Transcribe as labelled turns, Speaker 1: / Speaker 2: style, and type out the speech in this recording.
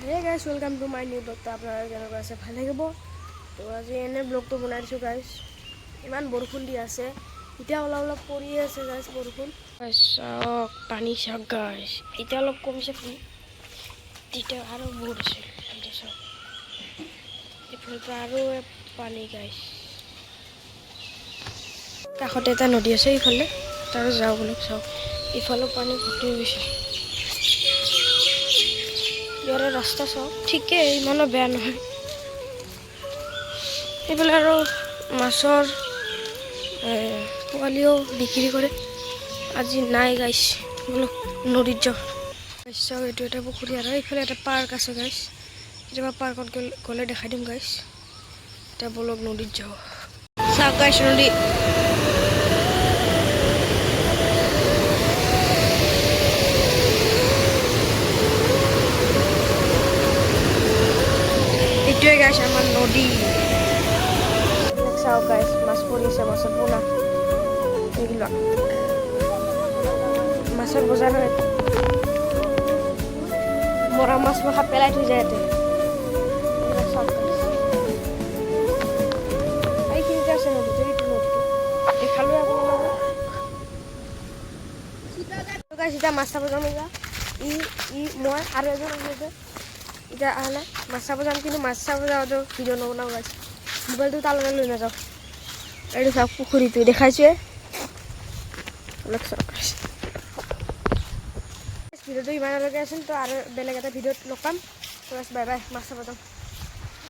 Speaker 1: Hey guys, welcome to my new vlog. আপনারা কেনেকৈ আছে ভাল লাগিব তো আজি এনে ব্লগটো বনাই দিছোঁ গাইজ ইমান বৰষুণ দি আছে এতিয়া অলপ পৰি আছে গাইজ বৰষুণ চাওক পানী চাওক গাইজ এতিয়া অলপ কমিছে পানী তেতিয়া আৰু বহুত আছে এতিয়া চাওক এইফালৰ পৰা আৰু পানী গাইজ কাষতে এটা নদী আছে এইফালে তাৰ যাওঁ বলক চাওক ইফালেও পানী ভৰ্তি গৈছে ইয়াৰে ৰাস্তা চাওক ঠিকেই ইমানো বেয়া নহয় এইফালে আৰু মাছৰ পোৱালিও বিক্ৰী কৰে আজি নাই গাইছ বোলো নদীত যাওঁ চাওক এইটো এটা পুখুৰী আৰু এইফালে এটা পাৰ্ক আছে গাইছ কেতিয়াবা পাৰ্কত গ'লে দেখাই দিম গাইছ এতিয়া বলক নদীত যাওঁ চাওক গাইছ নদী এইটোৱে গাইছ আমাৰ নদী চাওক গাইছ মাছ পৰি আছে মাছৰ পোনা এইবিলাক মাছৰ বজাৰ হয় মৰা মাছ মখা পেলাই থৈ যায় ইয়াতে চাওক গাইছ এইখিনিতে আছে নদীটো এইটো নদীটো দেখালোঁ আপোনালোকক গাইছ এতিয়া মাছ চাব যাম মই আৰু এজন আছে এতিয়া অহা নাই মাছ চাব যাম কিন্তু মাছ চাব যাওঁতেও ভিডিঅ' নবনাওঁ গাইছ মোবাইলটো তালৈকে লৈ নাযাওঁ এইটো চাওক পুখুৰীটো দেখাইছোৱে অলপ চাওক গাইছ ভিডিঅ'টো ইমানলৈকে আছিল তো আৰু বেলেগ এটা ভিডিঅ'ত লগ পাম তো বাই বাই মাছ চাব যাম